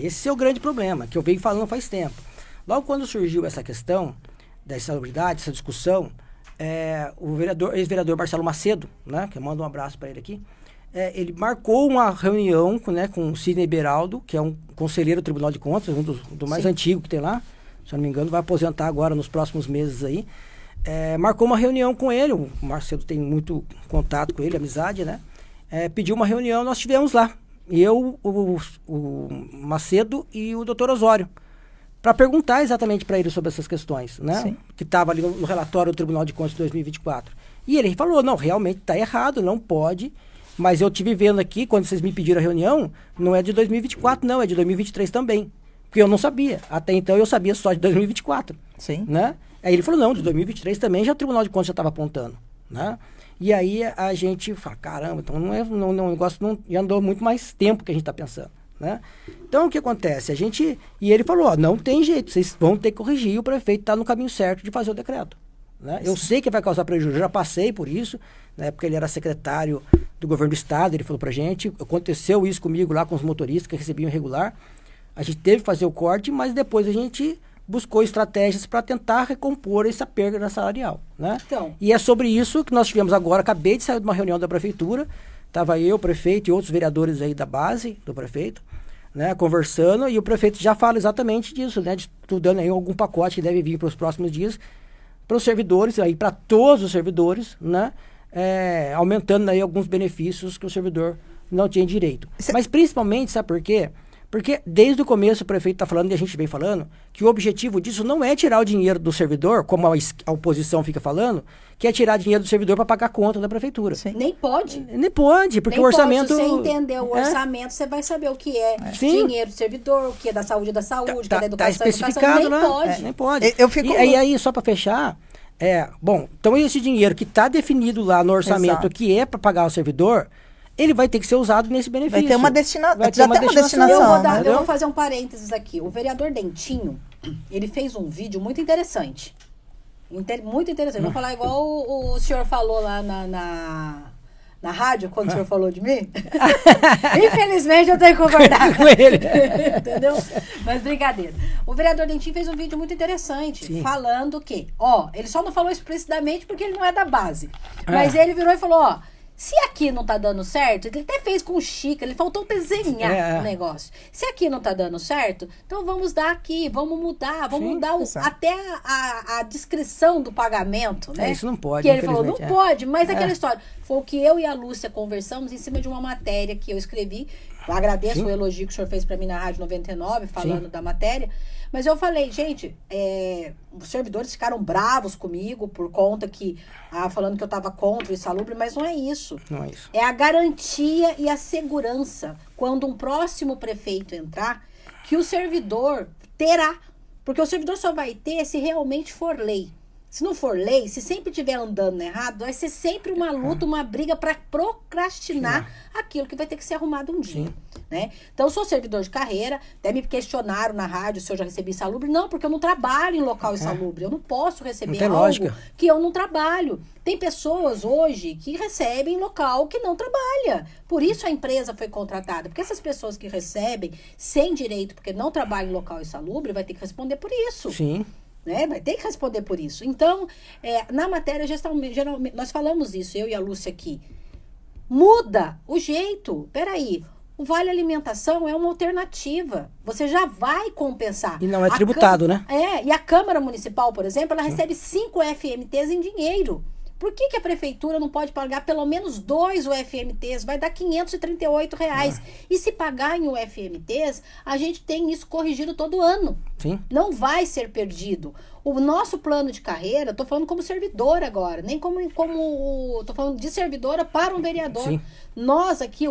Esse é o grande problema, que eu venho falando faz tempo. Logo quando surgiu essa questão da insalubridade, essa discussão, o ex-vereador Marcelo Macedo, né, que eu mando um abraço para ele aqui, ele marcou uma reunião com o Sidney Beraldo, que é um conselheiro do Tribunal de Contas, um do mais antigo que tem lá, se eu não me engano, vai aposentar agora nos próximos meses aí. Marcou uma reunião com ele, o Macedo tem muito contato com ele, amizade, né? Pediu uma reunião, nós tivemos lá. Eu, o Macedo e o doutor Osório, para perguntar exatamente para ele sobre essas questões, né? Sim. Que estava ali no relatório do Tribunal de Contas de 2024. E ele falou, não, realmente está errado, não pode, mas eu estive vendo aqui, quando vocês me pediram a reunião, não é de 2024 não, é de 2023 também. Porque eu não sabia. Até então eu sabia só de 2024. Sim. Né? Aí ele falou, não, de 2023 também já o Tribunal de Contas já estava apontando. Né? E aí a gente fala, caramba, então o negócio já andou muito mais tempo que a gente está pensando. Né? Então o que acontece? E ele falou, não tem jeito, vocês vão ter que corrigir, o prefeito está no caminho certo de fazer o decreto. Né? Eu sei que vai causar prejuízo, eu já passei por isso, na época ele era secretário do governo do estado, ele falou pra gente, aconteceu isso comigo lá com os motoristas que recebiam irregular, a gente teve que fazer o corte, mas depois a gente buscou estratégias para tentar recompor essa perda salarial. Né? Então. E é sobre isso que nós tivemos agora, acabei de sair de uma reunião da prefeitura, estava eu, o prefeito e outros vereadores aí da base do prefeito, né, conversando, e o prefeito já fala exatamente disso, né, estudando aí algum pacote que deve vir para os próximos dias, para os servidores, aí para todos os servidores, né, aumentando aí alguns benefícios que o servidor não tinha direito. Mas principalmente, sabe por quê? Porque desde o começo o prefeito está falando, e a gente vem falando, que o objetivo disso não é tirar o dinheiro do servidor, como a oposição fica falando, que é tirar dinheiro do servidor para pagar a conta da prefeitura. Sim. Nem pode. Nem pode, porque nem o orçamento... Pode. Se você entender o orçamento, você vai saber o que é dinheiro do servidor, o que é da saúde, que é da educação, tá especificado, nem pode. Nem pode. E aí, só para fechar, bom, então esse dinheiro que está definido lá no orçamento, que é para pagar o servidor, ele vai ter que ser usado nesse benefício. Vai ter uma destinação. Eu vou fazer um parênteses aqui. O vereador Dentinho, ele fez um vídeo muito interessante. Muito interessante. Vou falar igual o senhor falou lá na rádio, quando o senhor falou de mim. Infelizmente, eu tenho que concordar com ele. Entendeu? Mas brincadeira. O vereador Dentinho fez um vídeo muito interessante, falando que, ele só não falou explicitamente porque ele não é da base. Mas ele virou e falou, se aqui não tá dando certo, ele até fez com xícara, ele faltou desenhar o negócio. Se aqui não tá dando certo, então vamos dar aqui, vamos mudar até a descrição do pagamento, né? Isso não pode, que ele falou, não pode, mas aquela história. Foi o que eu e a Lúcia conversamos em cima de uma matéria que eu escrevi. Eu agradeço o elogio que o senhor fez para mim na Rádio 99, falando da matéria. Mas eu falei, gente, os servidores ficaram bravos comigo por conta que, falando que eu estava contra o insalubre, mas não é isso. Não é isso. É a garantia e a segurança, quando um próximo prefeito entrar, que o servidor terá. Porque o servidor só vai ter se realmente for lei. Se não for lei, se sempre estiver andando errado, vai ser sempre uma luta, uma briga para procrastinar aquilo que vai ter que ser arrumado um dia. Né? Então, eu sou servidor de carreira, até me questionaram na rádio se eu já recebi insalubre. Não, porque eu não trabalho em local insalubre. Eu não posso receber algo que eu não trabalho. Tem pessoas hoje que recebem em local que não trabalha. Por isso a empresa foi contratada. Porque essas pessoas que recebem sem direito, porque não trabalham em local insalubre, vai ter que responder por isso. Sim. Né? Vai ter que responder por isso. Então, na matéria, geralmente, nós falamos isso, eu e a Lúcia aqui. Muda o jeito. Peraí, o Vale Alimentação é uma alternativa. Você já vai compensar. E não é tributado, né? E a Câmara Municipal, por exemplo, ela recebe 5 FMTs em dinheiro. Por que a prefeitura não pode pagar pelo menos 2 UFMTs? Vai dar R$538. E se pagar em UFMTs, a gente tem isso corrigido todo ano. Sim. Não vai ser perdido. O nosso plano de carreira, estou falando como servidora agora, nem como estou falando de servidora para um vereador. Sim. Nós aqui,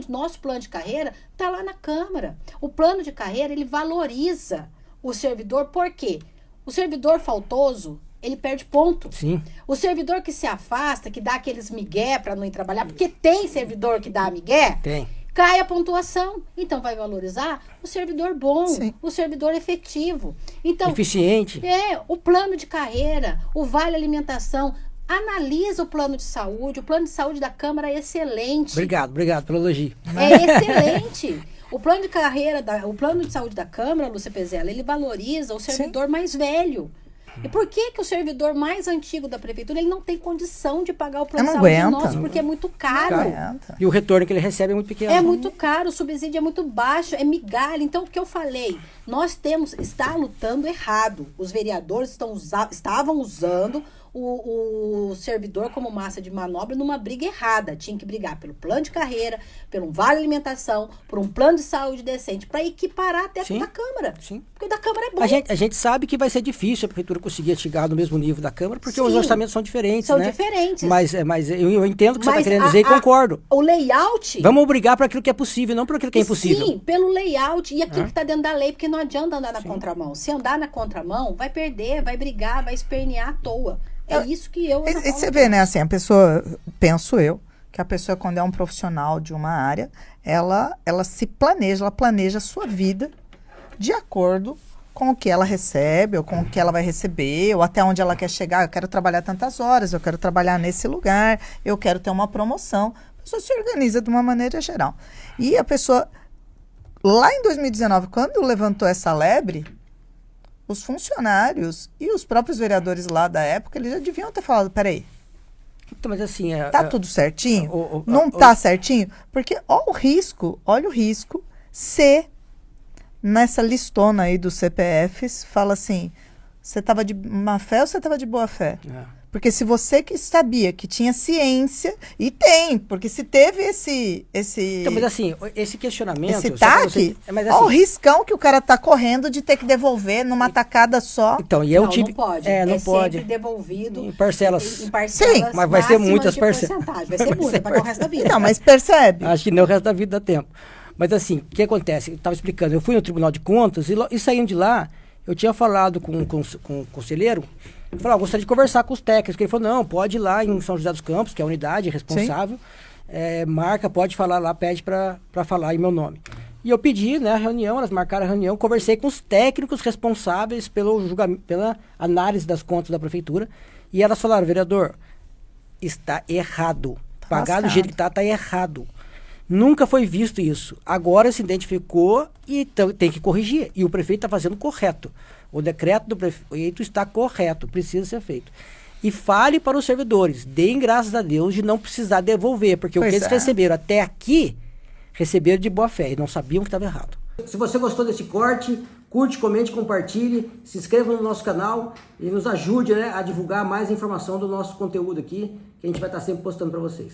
nosso plano de carreira está lá na Câmara. O plano de carreira, ele valoriza o servidor, por quê? O servidor faltoso, ele perde ponto. Sim. O servidor que se afasta, que dá aqueles migué para não ir trabalhar, porque tem servidor que dá migué, cai a pontuação. Então, vai valorizar o servidor bom, o servidor efetivo. Então, eficiente. O plano de carreira, o Vale Alimentação, analisa o plano de saúde. O plano de saúde da Câmara é excelente. Obrigado pelo elogio. É excelente. O plano de carreira, o plano de saúde da Câmara, Lúcia Pezela, ele valoriza o servidor mais velho. E por que o servidor mais antigo da prefeitura ele não tem condição de pagar o plano de saúde nosso? Porque é muito caro. E o retorno que ele recebe é muito pequeno. É muito caro, o subsídio é muito baixo, é migalha. Então, o que eu falei, nós está lutando errado. Os vereadores estavam usando o servidor como massa de manobra numa briga errada. Tinha que brigar pelo plano de carreira, pelo vale alimentação, por um plano de saúde decente, para equiparar até da Câmara. Sim. Porque o da Câmara é bom. A gente sabe que vai ser difícil a prefeitura conseguir chegar no mesmo nível da Câmara, porque os orçamentos são diferentes, São diferentes. Mas eu entendo o que você está querendo dizer e concordo. O layout... Vamos brigar para aquilo que é possível, não para aquilo que é impossível. Sim, pelo layout e aquilo que está dentro da lei, porque não adianta andar na contramão. Se andar na contramão, vai perder, vai brigar, vai espernear à toa. É isso que eu... E você vê, né, assim, a pessoa, penso eu, que a pessoa, quando é um profissional de uma área, ela se planeja, ela planeja a sua vida de acordo com o que ela recebe, ou com o que ela vai receber, ou até onde ela quer chegar. Eu quero trabalhar tantas horas, eu quero trabalhar nesse lugar, eu quero ter uma promoção. A pessoa se organiza de uma maneira geral. E a pessoa, lá em 2019, quando levantou essa lebre, os funcionários e os próprios vereadores lá da época, eles já deviam ter falado, peraí, Então, mas assim... tá tudo certinho? Não tá certinho? Porque olha o risco se nessa listona aí dos CPFs fala assim, você estava de má fé ou você estava de boa fé? Porque se você que sabia que tinha ciência, e tem, porque se teve esse Então, mas assim, esse questionamento... Esse TAC, olha o riscão que o cara tá correndo de ter que devolver numa tacada só. Então, e eu não, tive... não pode. Não pode. Sempre devolvido. Em parcelas. Em parcelas. Sim, mas vai ser muitas parcelas. Vai ser muita, para o resto da vida. Não, mas percebe. Acho que não, o resto da vida dá tempo. Mas assim, o que acontece? Eu estava explicando, eu fui no Tribunal de Contas e saindo de lá, eu tinha falado com o conselheiro, eu falei, gostaria de conversar com os técnicos. Ele falou, não, pode ir lá em São José dos Campos, que é a unidade responsável, marca, pode falar lá, pede para falar em meu nome. E eu pedi, né, a reunião, elas marcaram a reunião, conversei com os técnicos responsáveis pela análise das contas da prefeitura, e elas falaram, vereador, está errado. Pagar do jeito que está errado. Nunca foi visto isso. Agora se identificou e tem que corrigir. E o prefeito está fazendo correto. O decreto do prefeito está correto, precisa ser feito. E fale para os servidores, deem graças a Deus de não precisar devolver, porque o que eles receberam até aqui, receberam de boa fé e não sabiam que estava errado. Se você gostou desse corte, curte, comente, compartilhe, se inscreva no nosso canal e nos ajude, né, a divulgar mais informação do nosso conteúdo aqui, que a gente vai estar sempre postando para vocês.